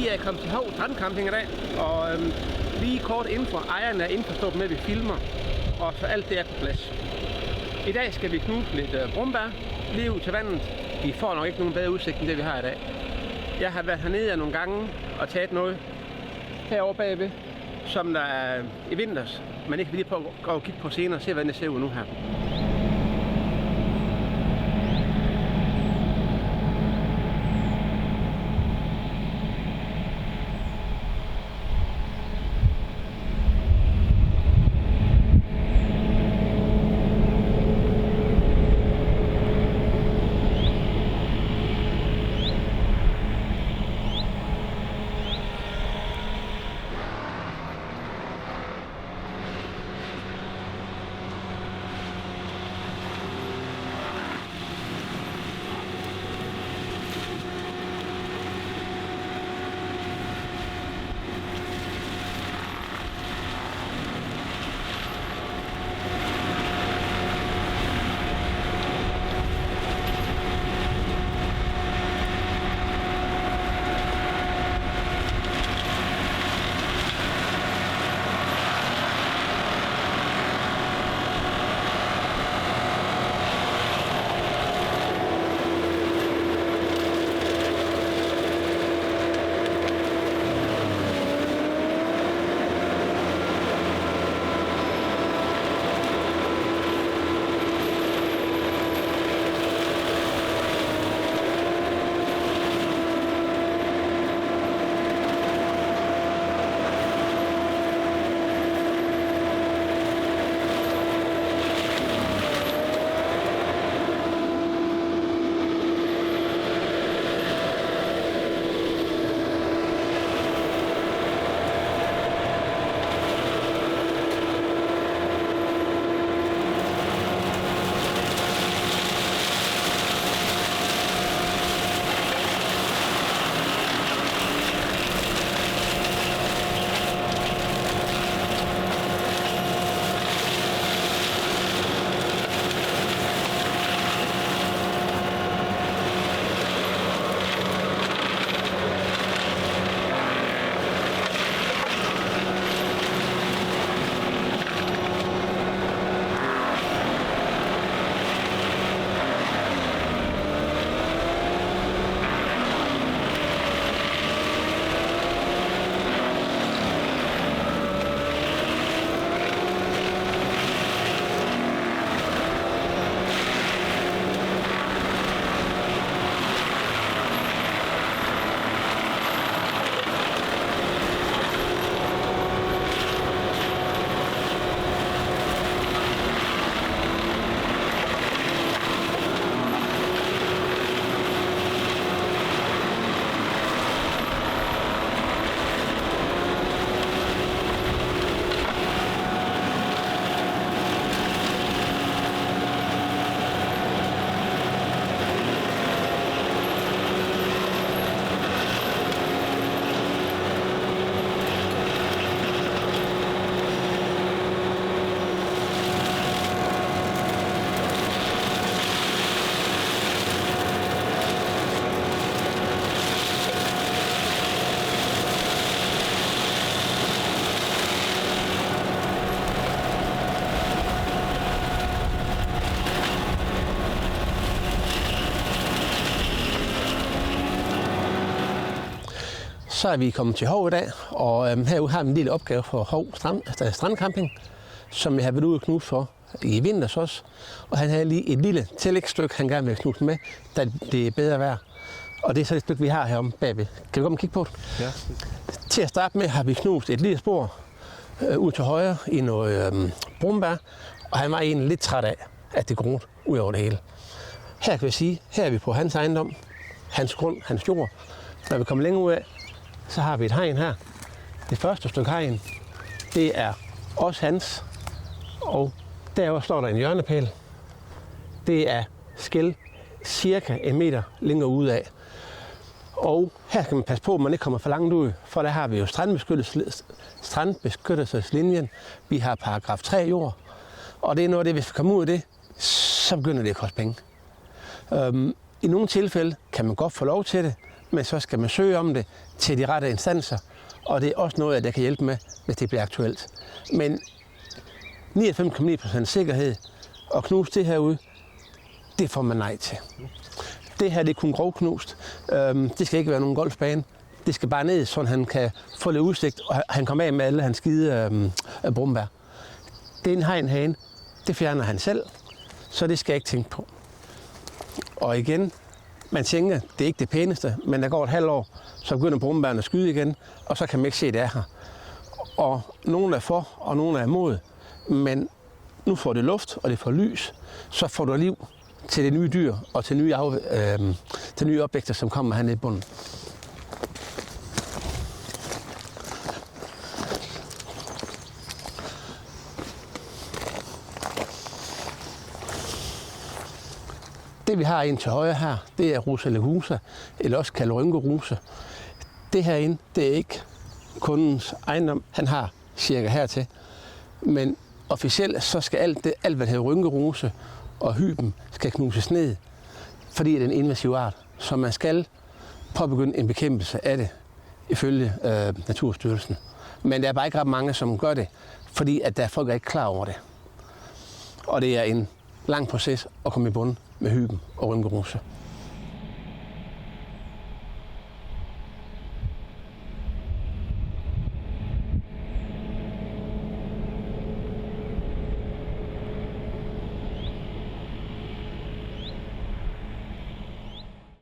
Vi er kommet til Hov Strandcamping i dag, og lige kort info. Ejeren er indforstået med, at vi filmer, og så alt det er på plads. I dag skal vi knuse lidt brumbær lige ud til vandet. Vi får nok ikke nogen bedre udsigt end det, vi har i dag. Jeg har været hernede nogle gange og taget noget herovre bagved, som der er i vinters, men ikke lige på at gå og kigge på senere og se, hvordan det ser ud nu her. Så er vi kommet til Hov i dag, og herude har vi en lille opgave for Hov Strandcamping, som jeg har været ude og knuse for i vinters også. Og han havde lige et lille tillægsstykke, han gerne vil knuse med, da det er bedre vejr. Og det er så et stykke, vi har heromme bagved. Kan vi komme og kigge på det? Ja. Til at starte med har vi knust et lille spor ud til højre i noget brumbær, og han var egentlig lidt træt af, at det groede ud over det hele. Her kan vi sige, her er vi på hans ejendom, hans grund, hans jord. Når vi kommer længere ud af, så har vi et hegn her. Det første stykke hegn, det er også hans, og derovre står der en hjørnepæl. Det er skel cirka 1 meter længere ude af. Og her skal man passe på, at man ikke kommer for langt ud, for der har vi jo strandbeskyttelseslinjen. Vi har paragraf 3 jord, og det er noget af det, hvis vi kommer ud af det, så begynder det at koste penge. I nogle tilfælde kan man godt få lov til det, men så skal man søge om det til de rette instanser, og det er også noget, der kan hjælpe med, hvis det bliver aktuelt. Men 99,9% sikkerhed og knuse det herude, det får man nej til. Det her det er kun grovknust. Det skal ikke være nogen golfbane. Det skal bare ned, så han kan få lidt udsigt, og han kommer af med alle hans skide brumbær. Det er en hegnhane. Det fjerner han selv, så det skal jeg ikke tænke på. Og igen, man tænker, det er ikke det pæneste, men der går et halvt år, så begynder brumbærene at skyde igen, og så kan man ikke se, det er her. Og nogle er for, og nogle er imod, men nu får det luft, og det får lys, så får du liv til det nye dyr, og til nye opvækster, som kommer hernede i bunden. Det vi har ind til højre her, det er Rosa legusa, eller også kaldet rynkerose. Det herinde, det er ikke kundens ejendom. Han har cirka hertil. Men officielt så skal alt hvad der hedder rynkerose og hyben, skal knuses ned, fordi det er en invasiv art. Så man skal påbegynde en bekæmpelse af det, ifølge Naturstyrelsen. Men der er bare ikke ret mange, som gør det, fordi at der er folk, der ikke klar over det. Og det er en lang proces at komme i bund med hyben og rynkerose.